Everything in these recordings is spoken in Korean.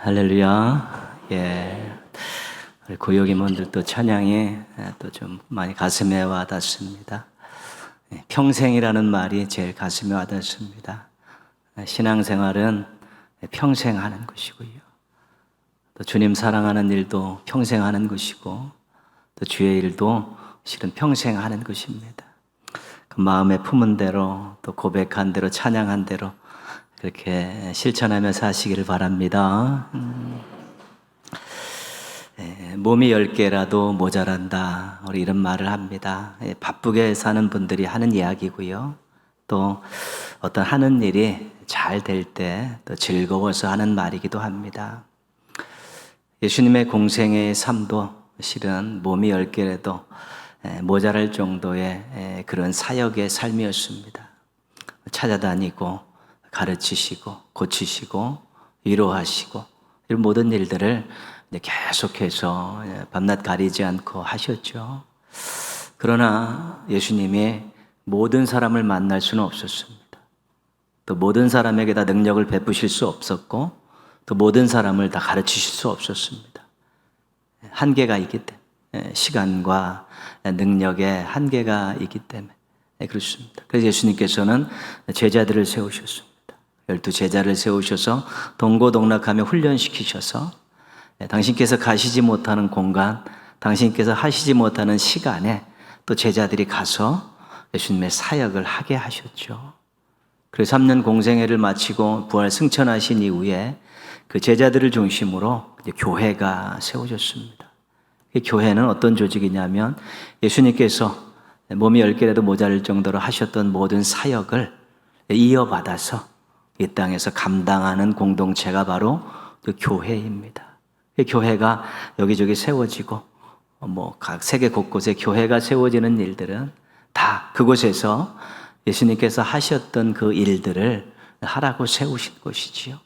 할렐루야. 예. 우리 고요기분들 또 찬양이 또 좀 많이 가슴에 와닿습니다. 평생이라는 말이 제일 가슴에 와닿습니다. 신앙생활은 평생 하는 것이고요. 또 주님 사랑하는 일도 평생 하는 것이고, 또 주의 일도 실은 평생 하는 것입니다. 그 마음에 품은 대로, 또 고백한 대로, 찬양한 대로 그렇게 실천하며 사시기를 바랍니다. 몸이 10개라도 모자란다, 우리 이런 말을 합니다. 바쁘게 사는 분들이 하는 이야기고요. 또 어떤 하는 일이 잘 될 때 또 즐거워서 하는 말이기도 합니다. 예수님의 공생의 삶도 실은 몸이 10개라도 모자랄 정도의 그런 사역의 삶이었습니다. 찾아다니고 가르치시고 고치시고 위로하시고 이런 모든 일들을 계속해서 밤낮 가리지 않고 하셨죠. 그러나 예수님이 모든 사람을 만날 수는 없었습니다. 또 모든 사람에게 다 능력을 베푸실 수 없었고, 또 모든 사람을 다 가르치실 수 없었습니다. 한계가 있기 때문에, 시간과 능력의 한계가 있기 때문에 그렇습니다. 그래서 예수님께서는 제자들을 세우셨습니다. 12제자를 세우셔서 동고동락하며 훈련시키셔서 당신께서 가시지 못하는 공간, 당신께서 하시지 못하는 시간에 또 제자들이 가서 예수님의 사역을 하게 하셨죠. 그래서 3년 공생애를 마치고 부활 승천하신 이후에 그 제자들을 중심으로 교회가 세워졌습니다. 이 교회는 어떤 조직이냐면 예수님께서 몸이 10개라도 모자랄 정도로 하셨던 모든 사역을 이어받아서 이 땅에서 감당하는 공동체가 바로 그 교회입니다. 그 교회가 여기저기 세워지고 각 세계 곳곳에 교회가 세워지는 일들은 다 그곳에서 예수님께서 하셨던 그 일들을 하라고 세우신 것이지요.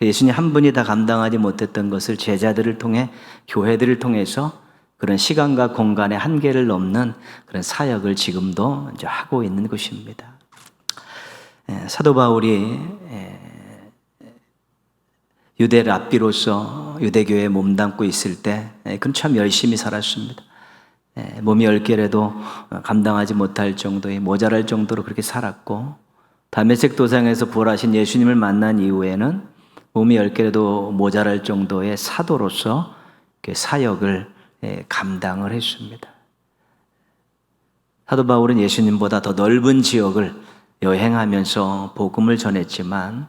예수님 한 분이 다 감당하지 못했던 것을 제자들을 통해, 교회들을 통해서 그런 시간과 공간의 한계를 넘는 그런 사역을 지금도 이제 하고 있는 것입니다. 사도 바울이 유대 랍비로서 유대교회에 몸담고 있을 때 그건 참 열심히 살았습니다. 몸이 10개라도 감당하지 못할 정도의 모자랄 정도로 그렇게 살았고, 다메섹 도상에서 부활하신 예수님을 만난 이후에는 몸이 10개라도 모자랄 정도의 사도로서 사역을 감당을 했습니다. 사도 바울은 예수님보다 더 넓은 지역을 여행하면서 복음을 전했지만,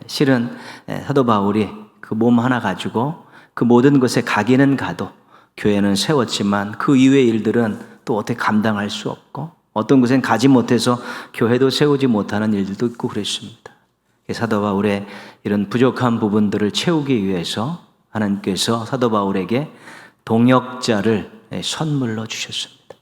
실은 사도 바울이 그 몸 하나 가지고 그 모든 것에 가기는 가도 교회는 세웠지만 그 이외의 일들은 또 어떻게 감당할 수 없고, 어떤 곳엔 가지 못해서 교회도 세우지 못하는 일들도 있고 그랬습니다. 사도 바울의 이런 부족한 부분들을 채우기 위해서 하나님께서 사도 바울에게 동역자를 선물로 주셨습니다.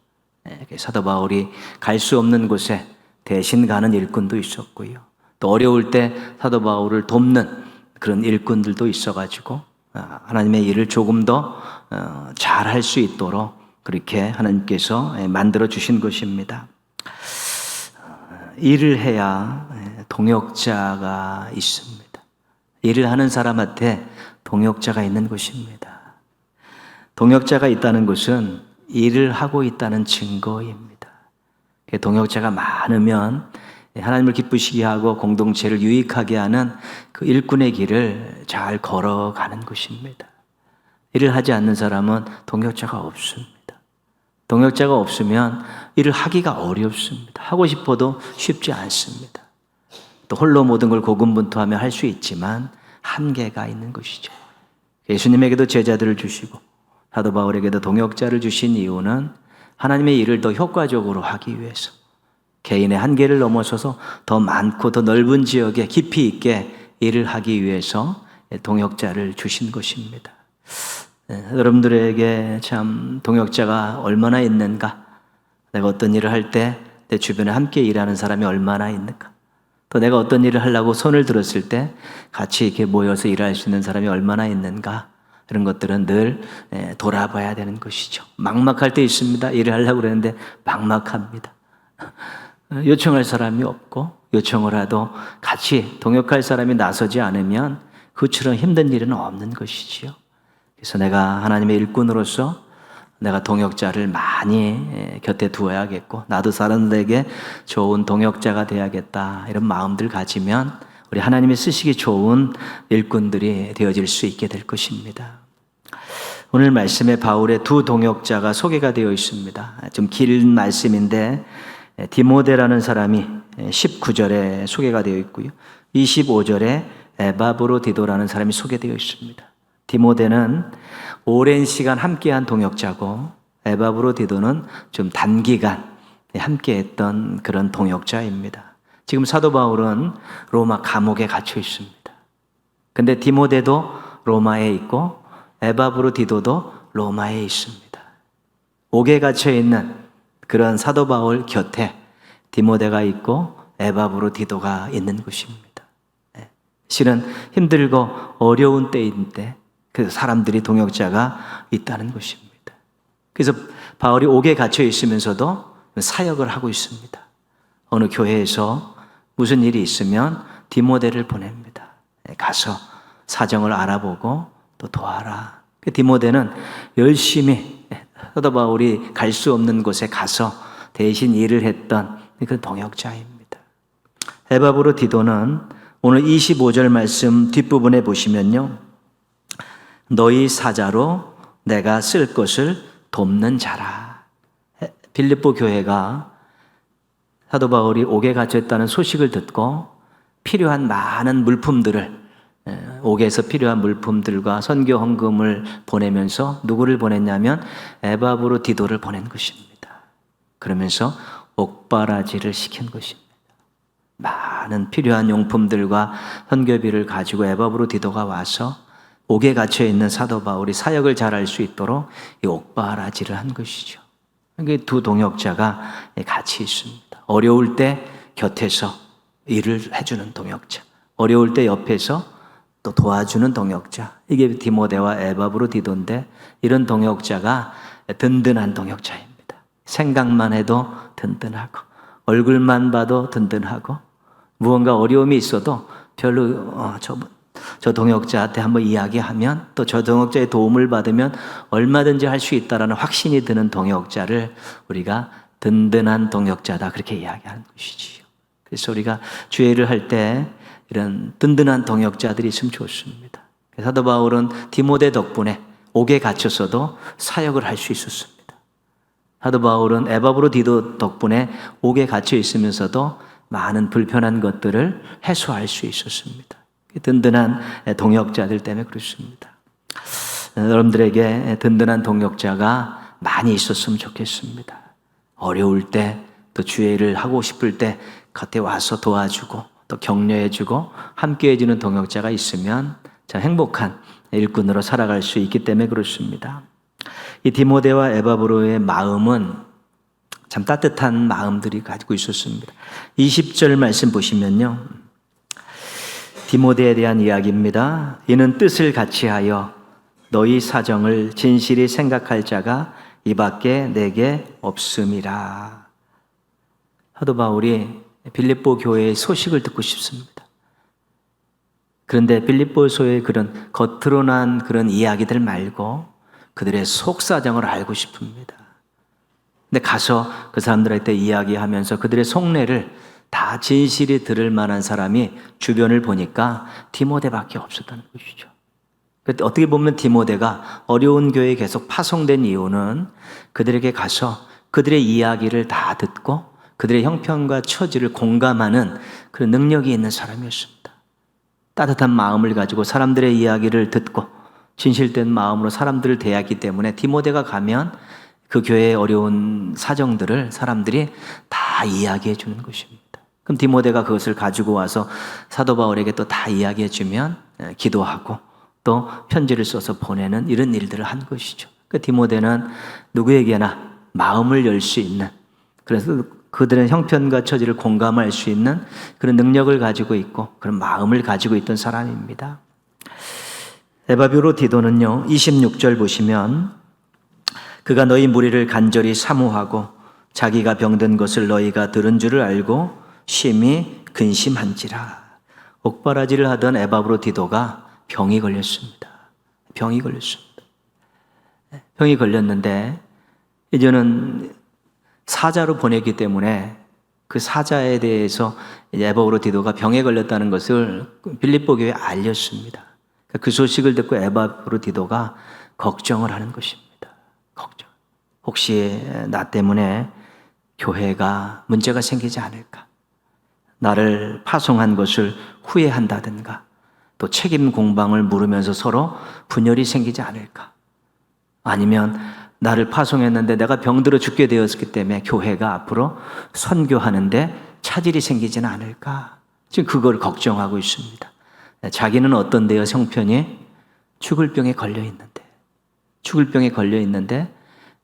사도 바울이 갈 수 없는 곳에 대신 가는 일꾼도 있었고요. 또 어려울 때 사도 바울을 돕는 그런 일꾼들도 있어가지고 하나님의 일을 조금 더 잘할 수 있도록 그렇게 하나님께서 만들어 주신 것입니다. 일을 해야 동역자가 있습니다. 일을 하는 사람한테 동역자가 있는 것입니다. 동역자가 있다는 것은 일을 하고 있다는 증거입니다. 동역자가 많으면 하나님을 기쁘시게 하고 공동체를 유익하게 하는 그 일꾼의 길을 잘 걸어가는 것입니다. 일을 하지 않는 사람은 동역자가 없습니다. 동역자가 없으면 일을 하기가 어렵습니다. 하고 싶어도 쉽지 않습니다. 또 홀로 모든 걸 고군분투하며 할 수 있지만 한계가 있는 것이죠. 예수님에게도 제자들을 주시고 사도 바울에게도 동역자를 주신 이유는 하나님의 일을 더 효과적으로 하기 위해서, 개인의 한계를 넘어서서 더 많고 더 넓은 지역에 깊이 있게 일을 하기 위해서 동역자를 주신 것입니다. 여러분들에게 참 동역자가 얼마나 있는가? 내가 어떤 일을 할 때 내 주변에 함께 일하는 사람이 얼마나 있는가? 또 내가 어떤 일을 하려고 손을 들었을 때 같이 이렇게 모여서 일할 수 있는 사람이 얼마나 있는가? 이런 것들은 늘 돌아봐야 되는 것이죠. 막막할 때 있습니다. 일을 하려고 그러는데 막막합니다. 요청할 사람이 없고, 요청을 해도 같이 동역할 사람이 나서지 않으면 그처럼 힘든 일은 없는 것이지요. 그래서 내가 하나님의 일꾼으로서 내가 동역자를 많이 곁에 두어야겠고 나도 사람들에게 좋은 동역자가 되어야겠다 이런 마음들 가지면 우리 하나님이 쓰시기 좋은 일꾼들이 되어질 수 있게 될 것입니다. 오늘 말씀에 바울의 두 동역자가 소개가 되어 있습니다. 좀 긴 말씀인데 디모데라는 사람이 19절에 소개가 되어 있고요. 25절에 에바브로디도라는 사람이 소개되어 있습니다. 디모데는 오랜 시간 함께한 동역자고 에바브로디도는 좀 단기간 함께했던 그런 동역자입니다. 지금 사도 바울은 로마 감옥에 갇혀 있습니다. 근데 디모데도 로마에 있고 에바브로디도도 로마에 있습니다. 옥에 갇혀 있는 그런 사도 바울 곁에 디모데가 있고 에바브로디도가 있는 것입니다. 실은 힘들고 어려운 때인데 그래서 사람들이 동역자가 있다는 것입니다. 그래서 바울이 옥에 갇혀 있으면서도 사역을 하고 있습니다. 어느 교회에서 무슨 일이 있으면 디모데를 보냅니다. 가서 사정을 알아보고 또 도와라. 디모데는 열심히 사도 바울이 갈 수 없는 곳에 가서 대신 일을 했던 그 동역자입니다. 에바브로디도는 오늘 25절 말씀 뒷부분에 보시면요. 너희 사자로 내가 쓸 것을 돕는 자라. 빌립보 교회가 사도 바울이 옥에 갇혔다는 소식을 듣고 필요한 많은 물품들을 옥에서 필요한 물품들과 선교 헌금을 보내면서 누구를 보냈냐면 에바브로디도를 보낸 것입니다. 그러면서 옥바라지를 시킨 것입니다. 많은 필요한 용품들과 선교비를 가지고 에바브로디도가 와서 옥에 갇혀 있는 사도 바울이 사역을 잘할 수 있도록 이 옥바라지를 한 것이죠. 두 동역자가 같이 있습니다. 어려울 때 곁에서 일을 해주는 동역자, 어려울 때 옆에서 또 도와주는 동역자. 이게 디모데와 에바브로디도인데 이런 동역자가 든든한 동역자입니다. 생각만 해도 든든하고 얼굴만 봐도 든든하고 무언가 어려움이 있어도 별로 저 동역자한테 한번 이야기하면 또 저 동역자의 도움을 받으면 얼마든지 할 수 있다라는 확신이 드는 동역자를 우리가 든든한 동역자다 그렇게 이야기하는 것이지요. 그래서 우리가 주의를 할 때 이런 든든한 동역자들이 있으면 좋습니다. 사도 바울은 디모데 덕분에 옥에 갇혔어도 사역을 할 수 있었습니다. 사도 바울은 에바브로디도 덕분에 옥에 갇혀 있으면서도 많은 불편한 것들을 해소할 수 있었습니다. 든든한 동역자들 때문에 그렇습니다. 여러분들에게 든든한 동역자가 많이 있었으면 좋겠습니다. 어려울 때 또 주의 일을 하고 싶을 때 곁에 와서 도와주고 또 격려해주고 함께해주는 동역자가 있으면 참 행복한 일꾼으로 살아갈 수 있기 때문에 그렇습니다. 이 디모데와 에바브로의 마음은 참 따뜻한 마음들이 가지고 있었습니다. 20절 말씀 보시면요. 디모데에 대한 이야기입니다. 이는 뜻을 같이하여 너희 사정을 진실히 생각할 자가 이 밖에 내게 없음이라. 사도 바울이 빌립보 교회의 소식을 듣고 싶습니다. 그런데 빌립보서의 그런 겉으로 난 그런 이야기들 말고 그들의 속사정을 알고 싶습니다. 근데 가서 그 사람들한테 이야기하면서 그들의 속내를 다 진실이 들을 만한 사람이 주변을 보니까 디모데밖에 없었다는 것이죠. 어떻게 보면 디모데가 어려운 교회에 계속 파송된 이유는 그들에게 가서 그들의 이야기를 다 듣고 그들의 형편과 처지를 공감하는 그런 능력이 있는 사람이었습니다. 따뜻한 마음을 가지고 사람들의 이야기를 듣고 진실된 마음으로 사람들을 대하기 때문에 디모데가 가면 그 교회의 어려운 사정들을 사람들이 다 이야기해 주는 것입니다. 그럼 디모데가 그것을 가지고 와서 사도 바울에게 또 다 이야기해 주면 기도하고 또 편지를 써서 보내는 이런 일들을 한 것이죠. 그 디모데는 누구에게나 마음을 열 수 있는, 그래서 그들의 형편과 처지를 공감할 수 있는 그런 능력을 가지고 있고 그런 마음을 가지고 있던 사람입니다. 에바브로디도는요, 26절 보시면 그가 너희 무리를 간절히 사모하고 자기가 병든 것을 너희가 들은 줄을 알고 심히 근심한지라. 옥바라지를 하던 에바브로디도가 병이 걸렸습니다. 병이 걸렸습니다. 병이 걸렸는데 이제는 사자로 보냈기 때문에 그 사자에 대해서 에바브로디도가 병에 걸렸다는 것을 빌립보 교회에 알렸습니다. 그 소식을 듣고 에바브로디도가 걱정을 하는 것입니다. 걱정. 혹시 나 때문에 교회가 문제가 생기지 않을까? 나를 파송한 것을 후회한다든가 또 책임 공방을 물으면서 서로 분열이 생기지 않을까? 아니면 나를 파송했는데 내가 병들어 죽게 되었기 때문에 교회가 앞으로 선교하는데 차질이 생기지는 않을까? 지금 그걸 걱정하고 있습니다. 자기는 어떤데요? 형편이 죽을 병에 걸려 있는데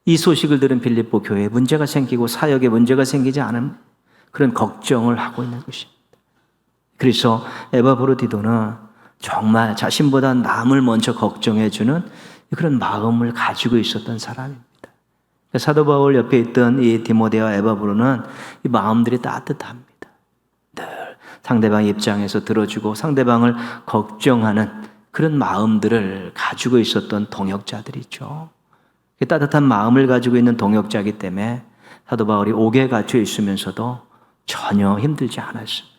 이 소식을 들은 빌립보 교회에 문제가 생기고 사역에 문제가 생기지 않은 그런 걱정을 하고 있는 것입니다. 그래서 에바브로디도는 정말 자신보다 남을 먼저 걱정해주는 그런 마음을 가지고 있었던 사람입니다. 사도 바울 옆에 있던 이 디모데와 에바브로는 이 마음들이 따뜻합니다. 늘 상대방 입장에서 들어주고 상대방을 걱정하는 그런 마음들을 가지고 있었던 동역자들이죠. 따뜻한 마음을 가지고 있는 동역자이기 때문에 사도 바울이 옥에 갇혀 있으면서도 전혀 힘들지 않았습니다.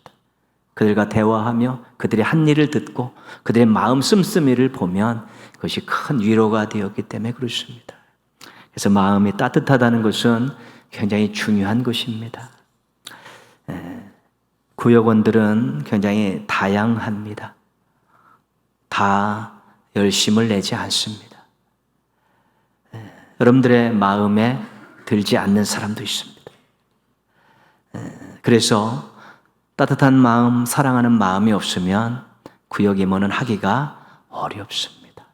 그들과 대화하며 그들의 한 일을 듣고 그들의 마음 씀씀이를 보면 그것이 큰 위로가 되었기 때문에 그렇습니다. 그래서 마음이 따뜻하다는 것은 굉장히 중요한 것입니다. 구역원들은 굉장히 다양합니다. 다 열심을 내지 않습니다. 여러분들의 마음에 들지 않는 사람도 있습니다. 그래서 따뜻한 마음, 사랑하는 마음이 없으면 구역 임원은 하기가 어렵습니다.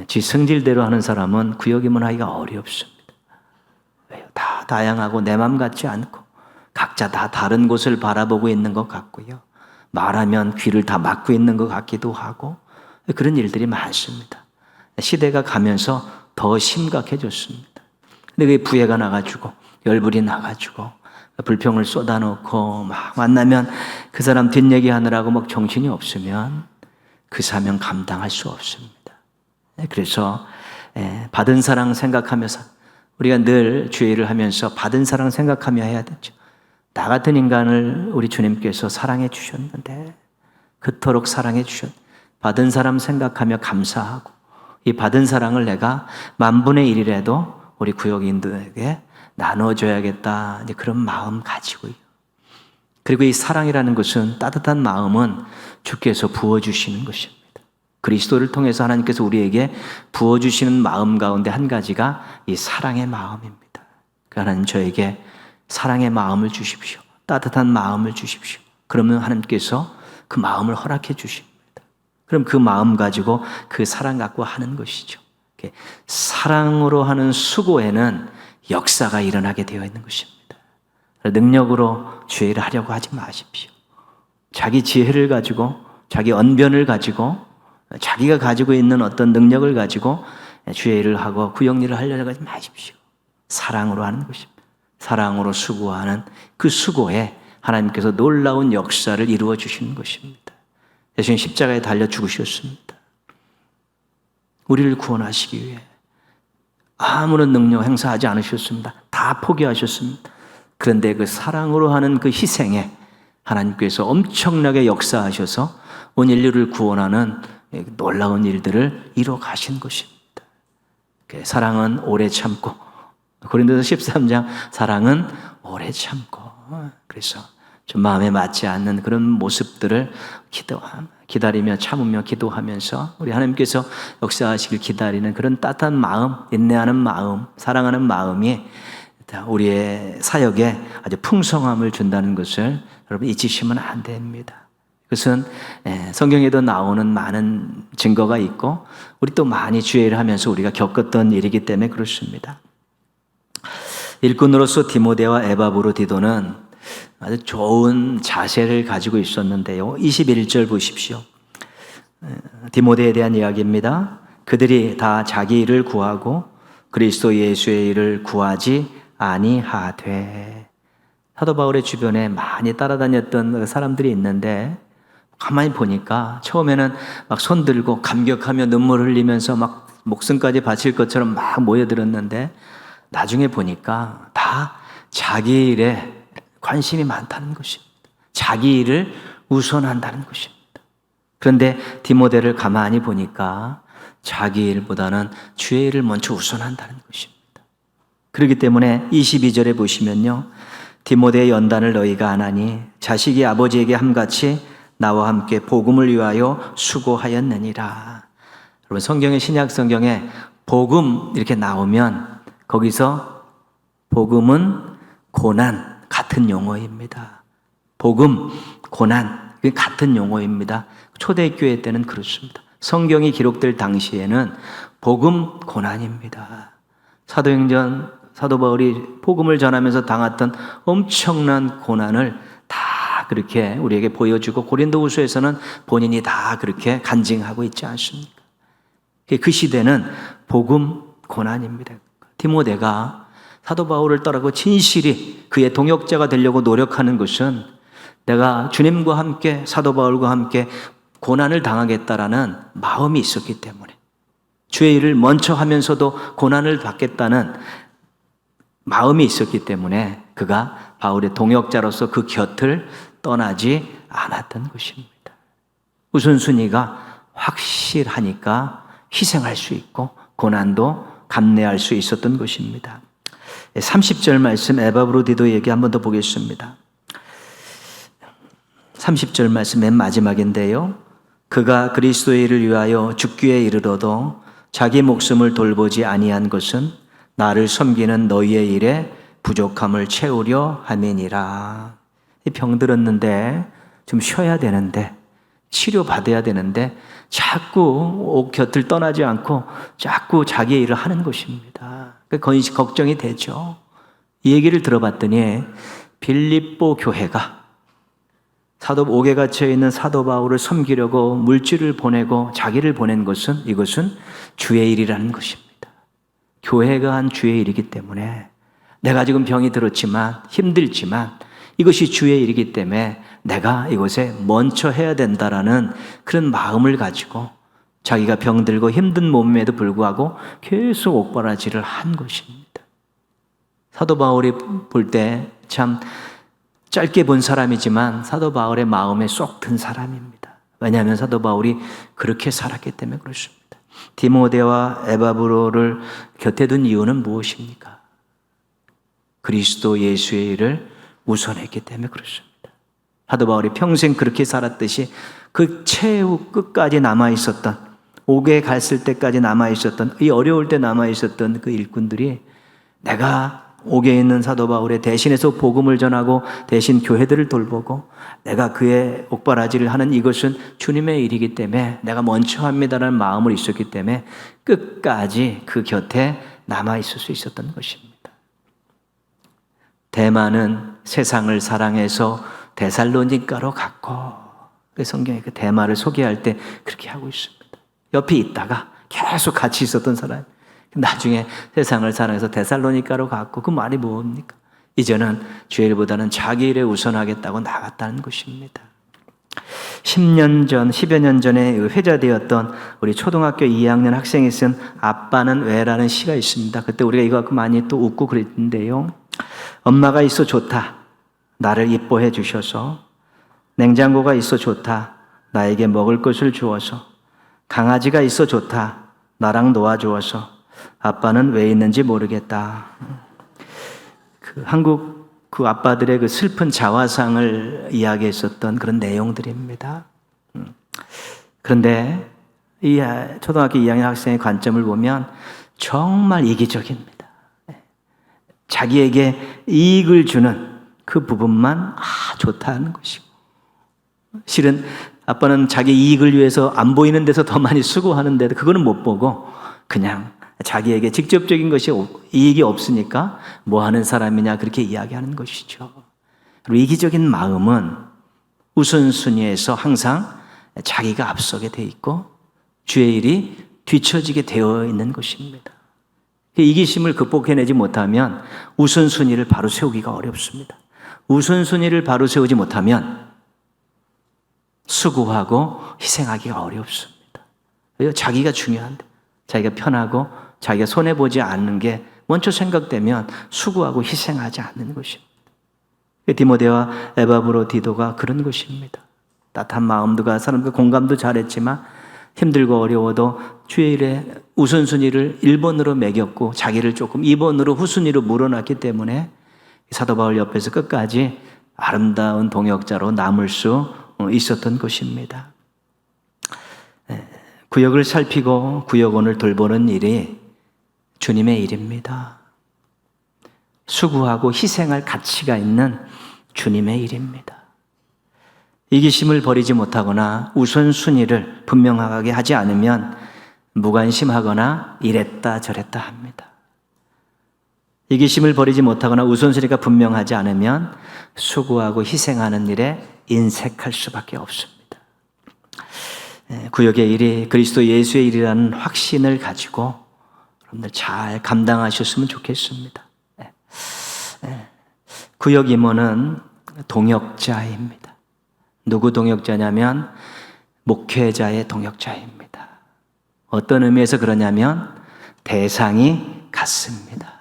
지 성질대로 하는 사람은 구역 임원 하기가 어렵습니다. 왜요? 다 다양하고 내 맘 같지 않고 각자 다 다른 곳을 바라보고 있는 것 같고요. 말하면 귀를 다 막고 있는 것 같기도 하고 그런 일들이 많습니다. 시대가 가면서 더 심각해졌습니다. 근데 그게 부해가 나가지고 열불이 나가지고 불평을 쏟아놓고 막 만나면 그 사람 뒷얘기하느라고 막 정신이 없으면 그 사명 감당할 수 없습니다. 그래서 받은 사랑 생각하면서 우리가 늘 주의를 하면서 받은 사랑 생각하며 해야 되죠. 나 같은 인간을 우리 주님께서 사랑해 주셨는데 그토록 사랑해 주셨. 받은 사람 생각하며 감사하고 이 받은 사랑을 내가 10,000분의 1이라도 우리 구역인들에게 나눠줘야겠다. 이제 그런 마음 가지고요. 그리고 이 사랑이라는 것은 따뜻한 마음은 주께서 부어주시는 것입니다. 그리스도를 통해서 하나님께서 우리에게 부어주시는 마음 가운데 한 가지가 이 사랑의 마음입니다. 하나님 저에게 사랑의 마음을 주십시오. 따뜻한 마음을 주십시오. 그러면 하나님께서 그 마음을 허락해 주십니다. 그럼 그 마음 가지고 그 사랑 갖고 하는 것이죠. 사랑으로 하는 수고에는 역사가 일어나게 되어 있는 것입니다. 능력으로 주의를 하려고 하지 마십시오. 자기 지혜를 가지고 자기 언변을 가지고 자기가 가지고 있는 어떤 능력을 가지고 주의를 하고 구역일을 하려고 하지 마십시오. 사랑으로 하는 것입니다. 사랑으로 수고하는 그 수고에 하나님께서 놀라운 역사를 이루어 주시는 것입니다. 예수님 십자가에 달려 죽으셨습니다. 우리를 구원하시기 위해 아무런 능력 행사하지 않으셨습니다. 다 포기하셨습니다. 그런데 그 사랑으로 하는 그 희생에 하나님께서 엄청나게 역사하셔서 온 인류를 구원하는 놀라운 일들을 이루어 가신 것입니다. 사랑은 오래 참고 고린도서 13장 사랑은 오래 참고 그래서 좀 마음에 맞지 않는 그런 모습들을 기다리며 참으며 기도하면서 우리 하나님께서 역사하시길 기다리는 그런 따뜻한 마음, 인내하는 마음, 사랑하는 마음이 우리의 사역에 아주 풍성함을 준다는 것을 여러분 잊으시면 안 됩니다. 그것은 성경에도 나오는 많은 증거가 있고 우리 또 많이 주의를 하면서 우리가 겪었던 일이기 때문에 그렇습니다. 일꾼으로서 디모데와 에바브로디도는 아주 좋은 자세를 가지고 있었는데요. 21절 보십시오. 디모데에 대한 이야기입니다. 그들이 다 자기 일을 구하고 그리스도 예수의 일을 구하지 아니하되. 사도 바울의 주변에 많이 따라다녔던 사람들이 있는데 가만히 보니까 처음에는 막 손 들고 감격하며 눈물 흘리면서 막 목숨까지 바칠 것처럼 막 모여들었는데 나중에 보니까 다 자기 일에 관심이 많다는 것입니다. 자기 일을 우선한다는 것입니다. 그런데 디모데를 가만히 보니까 자기 일보다는 주의 일을 먼저 우선한다는 것입니다. 그렇기 때문에 22절에 보시면요, 디모데의 연단을 너희가 안 하니 자식이 아버지에게 함같이 나와 함께 복음을 위하여 수고하였느니라. 여러분, 성경의 신약 성경에 복음 이렇게 나오면 거기서 복음은 고난 같은 용어입니다. 복음, 고난 같은 용어입니다. 초대교회 때는 그렇습니다. 성경이 기록될 당시에는 복음, 고난입니다. 사도행전 사도 바울이 복음을 전하면서 당했던 엄청난 고난을 다 그렇게 우리에게 보여주고 고린도후서에서는 본인이 다 그렇게 간증하고 있지 않습니까? 그 시대는 복음, 고난입니다. 디모데가 사도 바울을 따르고 진실이 그의 동역자가 되려고 노력하는 것은 내가 주님과 함께 사도 바울과 함께 고난을 당하겠다라는 마음이 있었기 때문에, 주의 일을 먼저 하면서도 고난을 받겠다는 마음이 있었기 때문에 그가 바울의 동역자로서 그 곁을 떠나지 않았던 것입니다. 우선순위가 확실하니까 희생할 수 있고 고난도 감내할 수 있었던 것입니다. 30절 말씀 에바브로디도에게 한 번 더 보겠습니다. 30절 말씀 맨 마지막인데요, 그가 그리스도의 일을 위하여 죽기에 이르러도 자기 목숨을 돌보지 아니한 것은 나를 섬기는 너희의 일에 부족함을 채우려 함이니라. 병들었는데 좀 쉬어야 되는데, 치료받아야 되는데 자꾸 곁을 떠나지 않고 자꾸 자기의 일을 하는 것입니다. 걱정이 되죠. 이 얘기를 들어봤더니 빌립보 교회가 사도 옥에 갇혀 있는 사도 바울을 섬기려고 물질을 보내고 자기를 보낸 것은, 이것은 주의 일이라는 것입니다. 교회가 한 주의 일이기 때문에, 내가 지금 병이 들었지만 힘들지만 이것이 주의 일이기 때문에 내가 이것에 먼저 해야 된다라는 그런 마음을 가지고 자기가 병들고 힘든 몸에도 불구하고 계속 옥바라지를 한 것입니다. 사도 바울이 볼 때 참 짧게 본 사람이지만 사도 바울의 마음에 쏙 든 사람입니다. 왜냐하면 사도 바울이 그렇게 살았기 때문에 그렇습니다. 디모데와 에바브로를 곁에 둔 이유는 무엇입니까? 그리스도 예수의 일을 우선했기 때문에 그렇습니다. 사도 바울이 평생 그렇게 살았듯이 그 최후 끝까지 남아있었던, 옥에 갔을 때까지 남아있었던, 이 어려울 때 남아있었던 그 일꾼들이 내가 옥에 있는 사도 바울의 대신해서 복음을 전하고 대신 교회들을 돌보고 내가 그의 옥바라지를 하는 이것은 주님의 일이기 때문에 내가 먼저 합니다라는 마음을 있었기 때문에 끝까지 그 곁에 남아있을 수 있었던 것입니다. 대마는 세상을 사랑해서 데살로니가로 갔고, 성경에 그 대마를 소개할 때 그렇게 하고 있습니다. 옆에 있다가 계속 같이 있었던 사람, 나중에 세상을 사랑해서 데살로니가로 갔고, 그 말이 뭡니까? 이제는 주의 일보다는 자기 일에 우선하겠다고 나갔다는 것입니다. 10년 전, 10여 년 전에 회자되었던 우리 초등학교 2학년 학생이 쓴 아빠는 왜라는 시가 있습니다. 그때 우리가 이거 갖고 많이 또 웃고 그랬는데요. 엄마가 있어 좋다. 나를 이뻐해 주셔서. 냉장고가 있어 좋다. 나에게 먹을 것을 주어서. 강아지가 있어 좋다. 나랑 놓아주어서. 아빠는 왜 있는지 모르겠다. 한국 그 아빠들의 그 슬픈 자화상을 이야기했었던 그런 내용들입니다. 그런데 이 초등학교 2학년 학생의 관점을 보면 정말 이기적입니다. 자기에게 이익을 주는 그 부분만 좋다는 것이고, 실은 아빠는 자기 이익을 위해서 안 보이는 데서 더 많이 수고하는데도 그거는 못 보고 그냥 자기에게 직접적인 것이 이익이 없으니까 뭐 하는 사람이냐 그렇게 이야기하는 것이죠. 그리고 이기적인 마음은 우선순위에서 항상 자기가 앞서게 돼 있고 주의 일이 뒤처지게 되어 있는 것입니다. 이기심을 극복해내지 못하면 우선순위를 바로 세우기가 어렵습니다. 우선순위를 바로 세우지 못하면 수고하고 희생하기가 어렵습니다. 왜? 자기가 중요한데, 자기가 편하고 자기가 손해보지 않는 게 먼저 생각되면 수고하고 희생하지 않는 것입니다. 디모데와 에바브로디도가 그런 것입니다. 따뜻한 마음도가 사람과 공감도 잘했지만 힘들고 어려워도 주의 일에 우선순위를 1번으로 매겼고 자기를 조금 2번으로 후순위로 물어놨기 때문에 사도 바울 옆에서 끝까지 아름다운 동역자로 남을 수 있었던 것입니다. 구역을 살피고 구역원을 돌보는 일이 주님의 일입니다. 수고하고 희생할 가치가 있는 주님의 일입니다. 이기심을 버리지 못하거나 우선순위를 분명하게 하지 않으면 무관심하거나 이랬다 저랬다 합니다. 이기심을 버리지 못하거나 우선순위가 분명하지 않으면 수고하고 희생하는 일에 인색할 수밖에 없습니다. 구역의 일이 그리스도 예수의 일이라는 확신을 가지고 여러분들 잘 감당하셨으면 좋겠습니다. 구역 임원은 동역자입니다. 누구 동역자냐면 목회자의 동역자입니다. 어떤 의미에서 그러냐면 대상이 같습니다.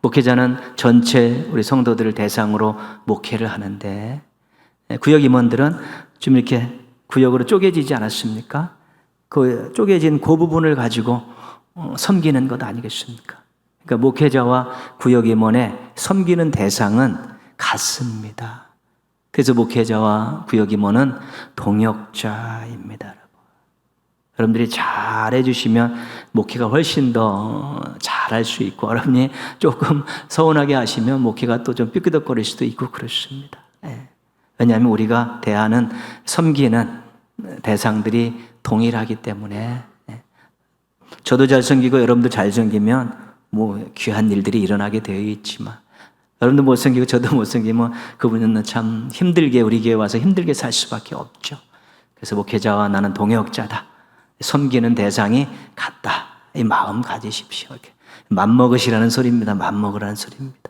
목회자는 전체 우리 성도들을 대상으로 목회를 하는데 구역 임원들은 좀 이렇게 구역으로 쪼개지지 않았습니까? 그 쪼개진 그 부분을 가지고 섬기는 것 아니겠습니까? 그러니까 목회자와 구역 임원의 섬기는 대상은 같습니다. 그래서 목회자와 구역 임원은 동역자입니다. 여러분들이 잘 해주시면 목회가 훨씬 더 잘할 수 있고, 여러분이 조금 서운하게 하시면 목회가 또 좀 삐끄덕거릴 수도 있고 그렇습니다. 왜냐하면 우리가 대하는 섬기는 대상들이 동일하기 때문에. 저도 잘 섬기고 여러분도 잘 섬기면 뭐 귀한 일들이 일어나게 되어 있지만, 여러분도 못 섬기고 저도 못 섬기면 그분은 참 힘들게 우리 교회에 와서 힘들게 살 수밖에 없죠. 그래서 목회자와 나는 동역자다, 섬기는 대상이 같다, 이 마음 가지십시오. 이렇게 맘먹으시라는 소리입니다. 맘먹으라는 소리입니다.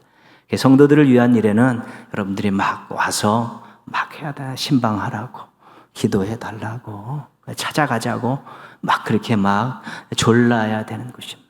성도들을 위한 일에는 여러분들이 막 와서 막 해야 돼. 신방하라고, 기도해 달라고, 찾아가자고 막 그렇게 막 졸라야 되는 것입니다.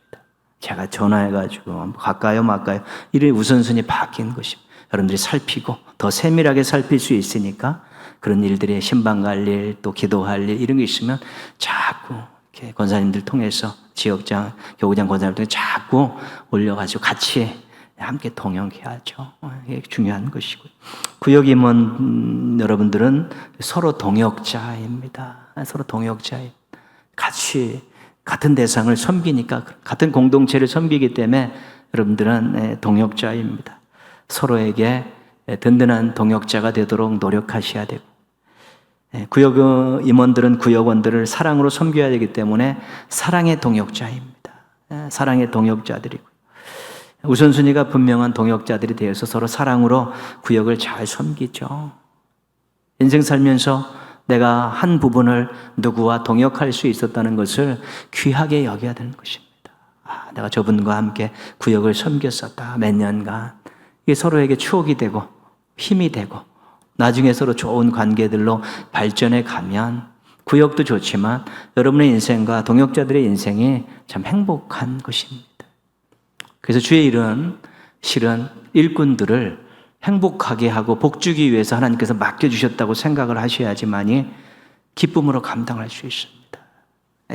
제가 전화해가지고 갈까요 말까요, 이런 우선순위 바뀐 것입니다. 여러분들이 살피고 더 세밀하게 살필 수 있으니까 그런 일들이 신방 갈 일, 또 기도할 일, 이런 게 있으면 자꾸 이렇게 권사님들 통해서, 지역장, 교구장 권사님들 통해서 자꾸 올려가지고 같이 함께 동역해야죠. 이게 중요한 것이고요. 구역 임원 여러분들은 서로 동역자입니다. 서로 동역자예요. 같이 같은 대상을 섬기니까, 같은 공동체를 섬기기 때문에 여러분들은 동역자입니다. 서로에게 든든한 동역자가 되도록 노력하셔야 되고, 구역 임원들은 구역원들을 사랑으로 섬겨야 되기 때문에 사랑의 동역자입니다. 사랑의 동역자들이고, 우선순위가 분명한 동역자들이 되어서 서로 사랑으로 구역을 잘 섬기죠. 인생 살면서 내가 한 부분을 누구와 동역할 수 있었다는 것을 귀하게 여겨야 되는 것입니다. 내가 저분과 함께 구역을 섬겼었다, 몇 년간. 이게 서로에게 추억이 되고 힘이 되고 나중에 서로 좋은 관계들로 발전해 가면 구역도 좋지만 여러분의 인생과 동역자들의 인생이 참 행복한 것입니다. 그래서 주의 일은 실은 일꾼들을 행복하게 하고 복주기 위해서 하나님께서 맡겨주셨다고 생각을 하셔야지만이 기쁨으로 감당할 수 있습니다.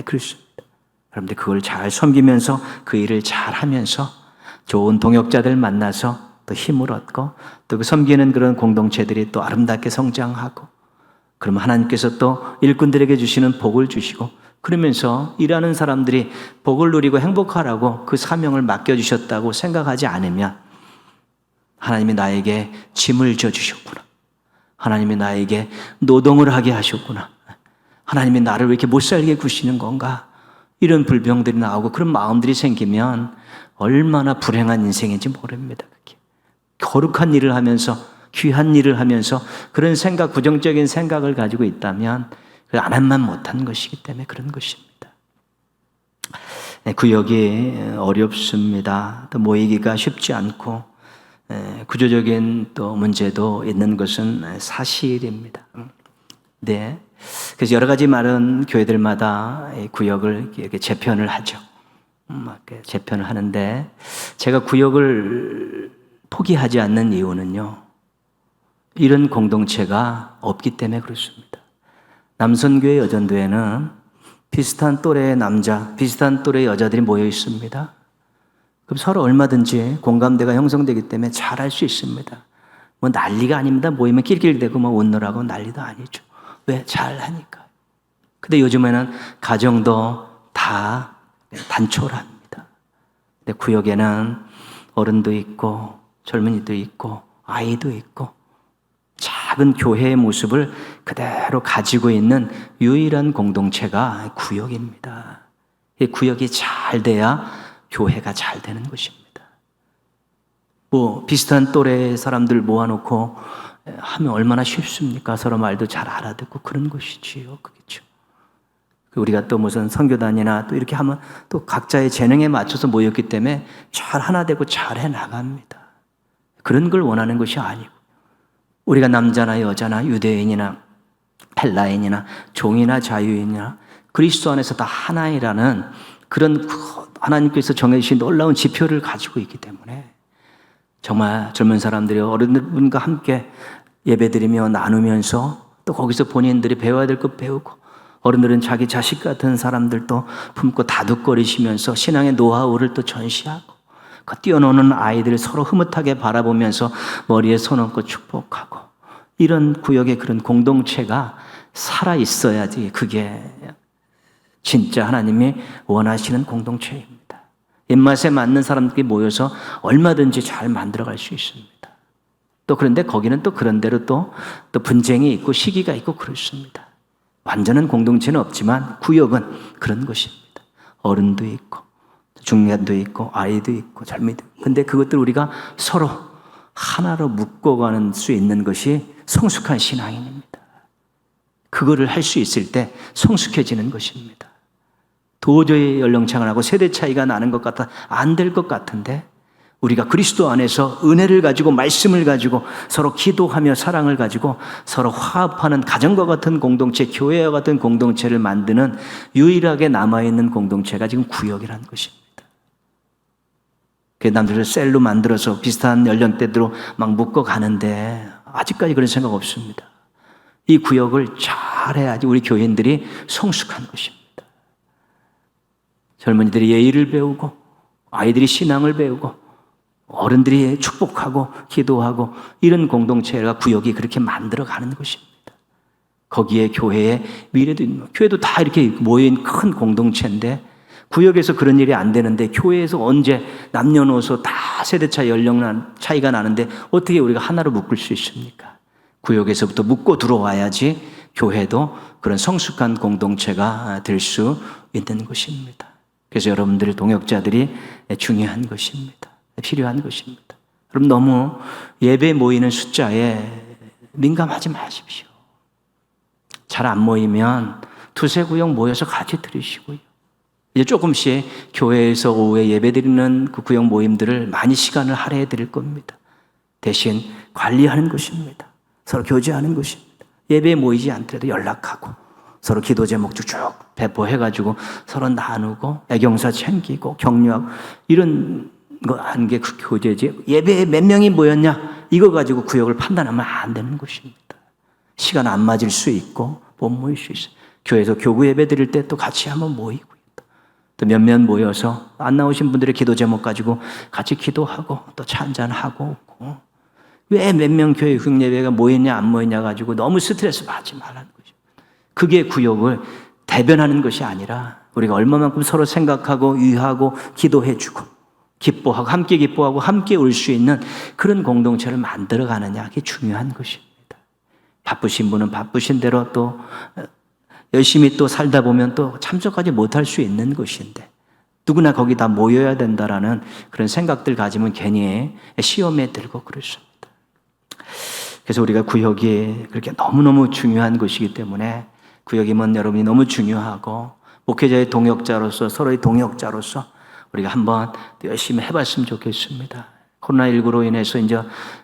그렇습니다. 여러분들 그걸 잘 섬기면서 그 일을 잘 하면서 좋은 동역자들 만나서 또 힘을 얻고, 또 그 섬기는 그런 공동체들이 또 아름답게 성장하고, 그러면 하나님께서 또 일꾼들에게 주시는 복을 주시고, 그러면서 일하는 사람들이 복을 누리고 행복하라고 그 사명을 맡겨주셨다고 생각하지 않으면, 하나님이 나에게 짐을 져주셨구나, 하나님이 나에게 노동을 하게 하셨구나, 하나님이 나를 왜 이렇게 못살게 구시는 건가, 이런 불평들이 나오고 그런 마음들이 생기면 얼마나 불행한 인생인지 모릅니다. 그게 거룩한 일을 하면서, 귀한 일을 하면서 그런 생각, 부정적인 생각을 가지고 있다면 안 한만 못한 것이기 때문에 그런 것입니다. 구역이 어렵습니다. 또 모이기가 쉽지 않고 구조적인 또 문제도 있는 것은 사실입니다. 네. 그래서 여러 가지 많은 교회들마다 구역을 이렇게 재편을 하죠. 재편을 하는데 제가 구역을 포기하지 않는 이유는요, 이런 공동체가 없기 때문에 그렇습니다. 남선교회 여전도에는 비슷한 또래의 남자, 비슷한 또래의 여자들이 모여 있습니다. 그럼 서로 얼마든지 공감대가 형성되기 때문에 잘할 수 있습니다. 뭐 난리가 아닙니다. 모이면 낄낄대고 뭐 웃느라고 난리도 아니죠. 왜? 잘하니까. 근데 요즘에는 가정도 다 단촐합니다. 근데 구역에는 어른도 있고 젊은이도 있고 아이도 있고 작은 교회의 모습을 그대로 가지고 있는 유일한 공동체가 구역입니다. 이 구역이 잘 돼야 교회가 잘 되는 것입니다. 뭐 비슷한 또래 사람들 모아놓고 하면 얼마나 쉽습니까? 서로 말도 잘 알아듣고 그런 것이지요. 그렇죠. 우리가 또 무슨 선교단이나 또 이렇게 하면 또 각자의 재능에 맞춰서 모였기 때문에 잘 하나 되고 잘 해나갑니다. 그런 걸 원하는 것이 아니고, 우리가 남자나 여자나 유대인이나 헬라인이나 종이나 자유인이나 그리스도 안에서 다 하나이라는 그런 하나님께서 정해주신 놀라운 지표를 가지고 있기 때문에 정말 젊은 사람들이 어른들과 함께 예배드리며 나누면서 또 거기서 본인들이 배워야 될 것 배우고, 어른들은 자기 자식 같은 사람들도 품고 다독거리시면서 신앙의 노하우를 또 전시하고, 그 뛰어노는 아이들을 서로 흐뭇하게 바라보면서 머리에 손 얹고 축복하고, 이런 구역의 그런 공동체가 살아 있어야지 그게 진짜 하나님이 원하시는 공동체입니다. 입맛에 맞는 사람들이 모여서 얼마든지 잘 만들어갈 수 있습니다. 또 그런데 거기는 또 그런 대로 또 분쟁이 있고 시기가 있고 그렇습니다. 완전한 공동체는 없지만 구역은 그런 것입니다. 어른도 있고 중년도 있고 아이도 있고 젊이도 있고. 근데 그것들 우리가 서로 하나로 묶어가는 수 있는 것이 성숙한 신앙인입니다. 그거를 할 수 있을 때 성숙해지는 것입니다. 도저히 연령차가 나고 세대 차이가 나는 것 같아 안 될 것 같은데, 우리가 그리스도 안에서 은혜를 가지고 말씀을 가지고 서로 기도하며 사랑을 가지고 서로 화합하는 가정과 같은 공동체, 교회와 같은 공동체를 만드는 유일하게 남아있는 공동체가 지금 구역이라는 것입니다. 그 남들을 셀로 만들어서 비슷한 연령대로 막 묶어가는데 아직까지 그런 생각 없습니다. 이 구역을 잘해야지 우리 교인들이 성숙한 것입니다. 젊은이들이 예의를 배우고 아이들이 신앙을 배우고 어른들이 축복하고 기도하고, 이런 공동체가 구역이 그렇게 만들어가는 것입니다. 거기에 교회의 미래도 있는, 교회도 다 이렇게 모인 큰 공동체인데 구역에서 그런 일이 안 되는데 교회에서 언제 남녀노소 다 세대차 연령 차이가 나는데 어떻게 우리가 하나로 묶을 수 있습니까? 구역에서부터 묶고 들어와야지 교회도 그런 성숙한 공동체가 될 수 있는 것입니다. 그래서 여러분들 동역자들이 중요한 것입니다. 필요한 것입니다. 그럼 너무 예배 모이는 숫자에 민감하지 마십시오. 잘 안 모이면 두세 구역 모여서 같이 들으시고요. 이제 조금씩 교회에서 오후에 예배 드리는 그 구역 모임들을 많이 시간을 할애해 드릴 겁니다. 대신 관리하는 것입니다. 서로 교제하는 것입니다. 예배에 모이지 않더라도 연락하고 서로 기도 제목 쭉쭉 배포해가지고 서로 나누고 애경사 챙기고 격려하고, 이런 거 하는 게 그 교제지. 예배에 몇 명이 모였냐 이거 가지고 구역을 판단하면 안 되는 것입니다. 시간 안 맞을 수 있고 못 모일 수 있어요. 교회에서 교구 예배 드릴 때 또 같이 한번 모이고, 또 몇몇 모여서 안 나오신 분들의 기도 제목 가지고 같이 기도하고 또 차 한잔하고. 왜 몇 명 교회 흉예배가 모였냐 안 모였냐 가지고 너무 스트레스 받지 말라는 거죠. 그게 구역을 대변하는 것이 아니라 우리가 얼마만큼 서로 생각하고 위하고 기도해주고 기뻐하고 함께 올 수 있는 그런 공동체를 만들어 가느냐, 그게 중요한 것입니다. 바쁘신 분은 바쁘신 대로 또 열심히 또 살다 보면 또 참석하지 못할 수 있는 것인데, 누구나 거기 다 모여야 된다라는 그런 생각들 가지면 괜히 시험에 들고 그렇습니다. 그래서 우리가 구역이 그렇게 너무너무 중요한 것이기 때문에, 구역이면 여러분이 너무 중요하고 목회자의 동역자로서 서로의 동역자로서 우리가 한번 열심히 해봤으면 좋겠습니다. 코로나19로 인해서 이제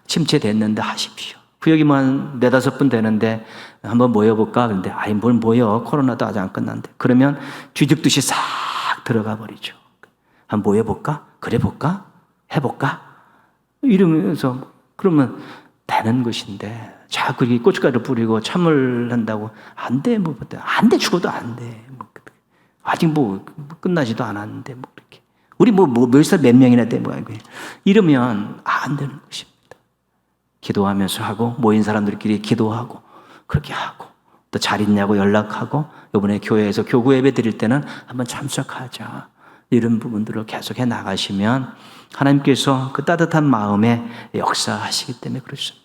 침체됐는데 하십시오. 구역이 뭐 한 4-5분 되는데 한번 모여볼까? 그런데 아이 뭘 모여, 코로나도 아직 안 끝났는데. 그러면 뒤죽듯이 싹 들어가 버리죠. 한번 모여볼까? 그래 볼까? 해볼까? 이러면서 그러면 되는 것인데 자꾸 이렇게 고춧가루 뿌리고 참을 한다고 안 돼, 뭐 안 돼, 죽어도 안 돼. 뭐 아직 뭐 끝나지도 않았는데 뭐 이렇게 우리 몇 살 몇 명이나 돼 뭐 이러면 안 되는 것입니다. 기도하면서 하고 모인 사람들끼리 기도하고 그렇게 하고 또 잘 있냐고 연락하고 이번에 교회에서 교구 예배 드릴 때는 한번 참석하자. 이런 부분들을 계속해 나가시면 하나님께서 그 따뜻한 마음에 역사하시기 때문에 그렇습니다.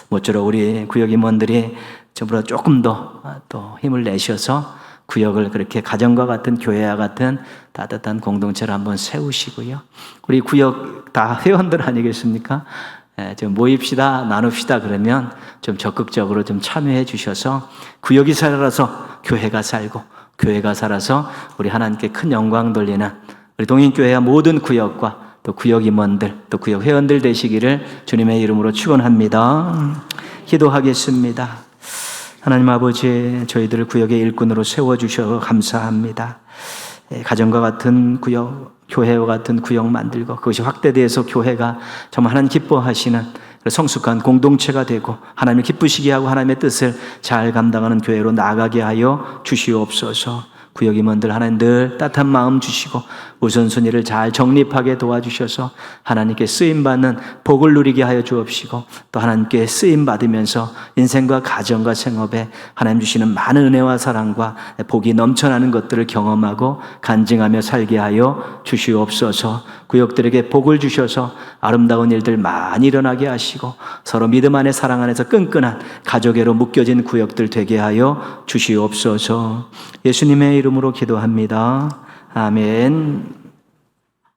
모쪼록 우리 구역 임원들이 저보다 조금 더 또 힘을 내셔서 구역을 그렇게 가정과 같은 교회와 같은 따뜻한 공동체를 한번 세우시고요. 우리 구역 다 회원들 아니겠습니까? 좀 모입시다, 나눕시다 그러면 좀 적극적으로 좀 참여해 주셔서 구역이 살아서 교회가 살고 교회가 살아서 우리 하나님께 큰 영광 돌리는 우리 동인교회와 모든 구역과 또 구역 임원들 또 구역 회원들 되시기를 주님의 이름으로 축원합니다. 기도하겠습니다. 하나님 아버지, 저희들을 구역의 일꾼으로 세워주셔서 감사합니다. 가정과 같은 구역, 교회와 같은 구역 만들고 그것이 확대돼서 교회가 정말 하나님 기뻐하시는 성숙한 공동체가 되고 하나님을 기쁘시게 하고 하나님의 뜻을 잘 감당하는 교회로 나아가게 하여 주시옵소서. 구역 임원들 하나님 늘 따뜻한 마음 주시고 우선순위를 잘 정립하게 도와주셔서 하나님께 쓰임받는 복을 누리게 하여 주옵시고 또 하나님께 쓰임받으면서 인생과 가정과 생업에 하나님 주시는 많은 은혜와 사랑과 복이 넘쳐나는 것들을 경험하고 간증하며 살게 하여 주시옵소서. 구역들에게 복을 주셔서 아름다운 일들 많이 일어나게 하시고 서로 믿음 안에 사랑 안에서 끈끈한 가족애로 묶여진 구역들 되게 하여 주시옵소서. 예수님의 이름으로 기도합니다. 아멘.